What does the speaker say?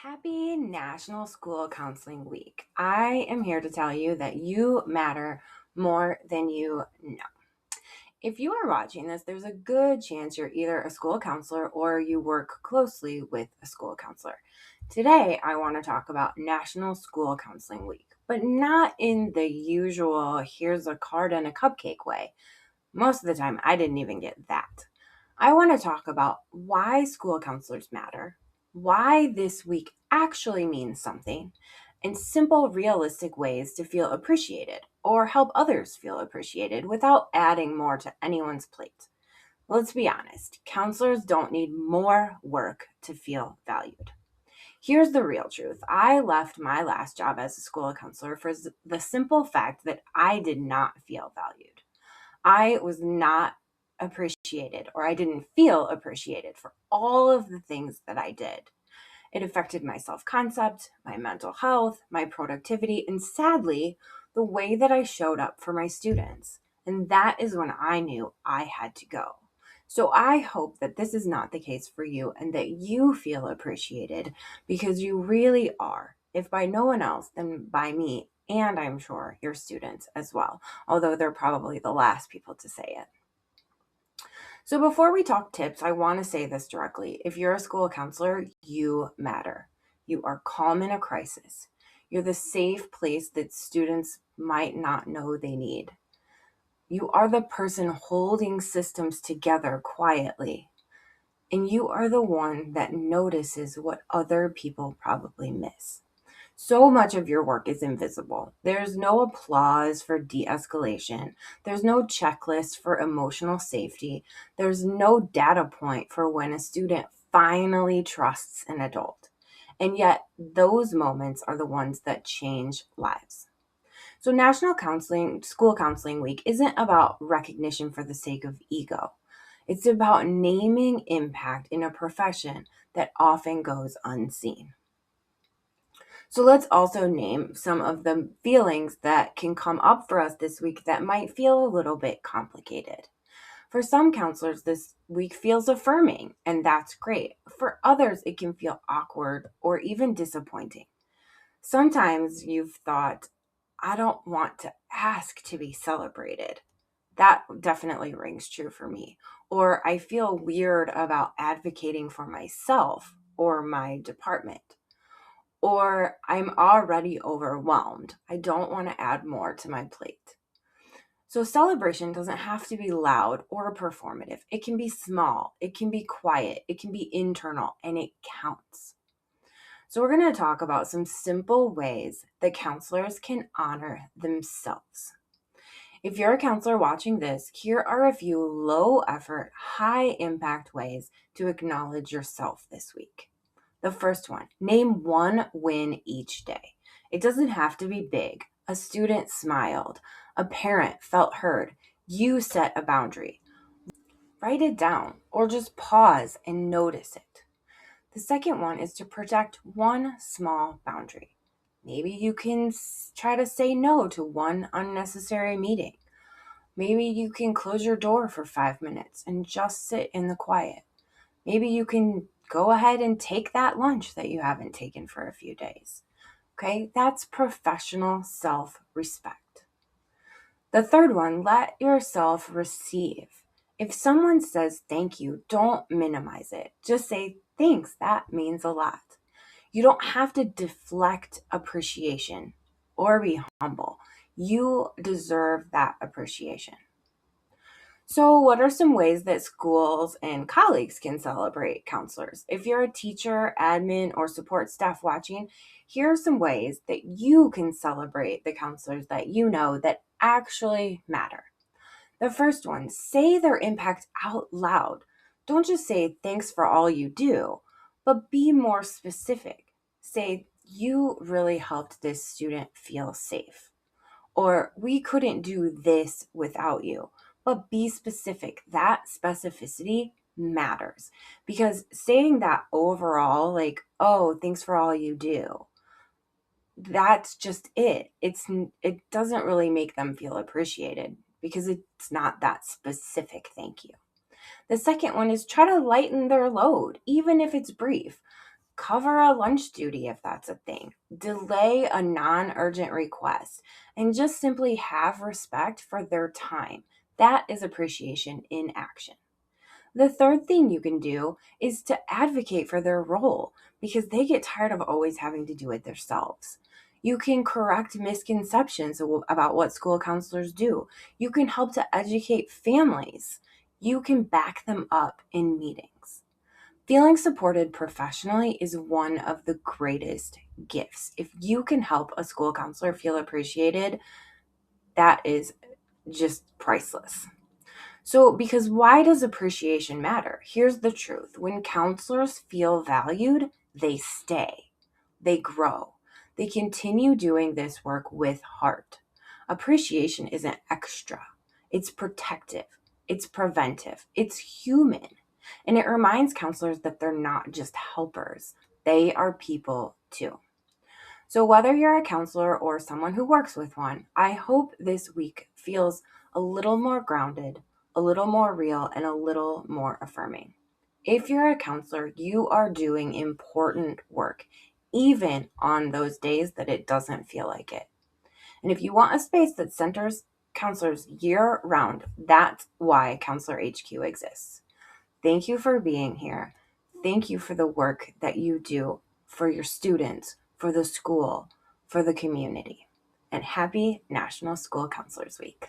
Happy National School Counseling Week. I am here to tell you that you matter more than you know. If you are watching this, there's a good chance you're either a school counselor or you work closely with a school counselor. Today, I want to talk about National School Counseling Week, but not in the usual here's a card and a cupcake way. Most of the time, I didn't even get that. I want to talk about why school counselors matter, why this week actually means something, and simple, realistic ways to feel appreciated or help others feel appreciated without adding more to anyone's plate. Let's be honest, counselors don't need more work to feel valued. Here's the real truth. I left my last job as a school counselor for the simple fact that I did not feel valued. I was not appreciated, or I didn't feel appreciated for all of the things that I did. It affected my self concept, my mental health, my productivity, and sadly, the way that I showed up for my students. And that is when I knew I had to go. So I hope that this is not the case for you and that you feel appreciated because you really are. If by no one else, then by me, and I'm sure your students as well, although they're probably the last people to say it. So before we talk tips, I want to say this directly. If you're a school counselor, you matter. You are calm in a crisis. You're the safe place that students might not know they need. You are the person holding systems together quietly. And you are the one that notices what other people probably miss. So much of your work is invisible. There's no applause for de escalation. There's no checklist for emotional safety. There's no data point for when a student finally trusts an adult. And yet, those moments are the ones that change lives. So, School Counseling Week isn't about recognition for the sake of ego. It's about naming impact in a profession that often goes unseen. So let's also name some of the feelings that can come up for us this week that might feel a little bit complicated. For some counselors, this week feels affirming, and that's great. For others, it can feel awkward or even disappointing. Sometimes you've thought, I don't want to ask to be celebrated. That definitely rings true for me. Or I feel weird about advocating for myself or my department. Or I'm already overwhelmed. I don't want to add more to my plate. So, celebration doesn't have to be loud or performative. It can be small, it can be quiet, it can be internal, and it counts. So, we're going to talk about some simple ways that counselors can honor themselves. If you're a counselor watching this, here are a few low effort, high impact ways to acknowledge yourself this week. The first one, name one win each day. It doesn't have to be big. A student smiled. A parent felt heard. You set a boundary. Write it down or just pause and notice it. The second one is to protect one small boundary. Maybe you can try to say no to one unnecessary meeting. Maybe you can close your door for 5 minutes and just sit in the quiet. Maybe you can go ahead and take that lunch that you haven't taken for a few days. Okay, that's professional self-respect. The third one, let yourself receive. If someone says thank you, don't minimize it. Just say thanks, that means a lot. You don't have to deflect appreciation or be humble. You deserve that appreciation. So, what are some ways that schools and colleagues can celebrate counselors? If you're a teacher, admin, or support staff watching, here are some ways that you can celebrate the counselors that you know that actually matter. The first one, say their impact out loud. Don't just say thanks for all you do, but be more specific. Say, you really helped this student feel safe. Or we couldn't do this without you. But be specific. That specificity matters because saying that overall, like, oh, thanks for all you do, that's just it. It doesn't really make them feel appreciated because it's not that specific thank you. The second one is try to lighten their load, even if it's brief. Cover a lunch duty if that's a thing. Delay a non urgent request and just simply have respect for their time. That is appreciation in action. The third thing you can do is to advocate for their role because they get tired of always having to do it themselves. You can correct misconceptions about what school counselors do. You can help to educate families. You can back them up in meetings. Feeling supported professionally is one of the greatest gifts. If you can help a school counselor feel appreciated, that is just priceless. So, because why does appreciation matter? Here's the truth: when counselors feel valued, they stay, they grow, they continue doing this work with heart. Appreciation isn't extra, it's protective, it's preventive, it's human. And it reminds counselors that they're not just helpers, they are people too. So, whether you're a counselor or someone who works with one, I hope this week feels a little more grounded, a little more real, and a little more affirming. If you're a counselor, you are doing important work, even on those days that it doesn't feel like it. And if you want a space that centers counselors year round, that's why Counselor HQ exists. Thank you for being here. Thank you for the work that you do for your students, for the school, for the community. And happy National School Counselors Week.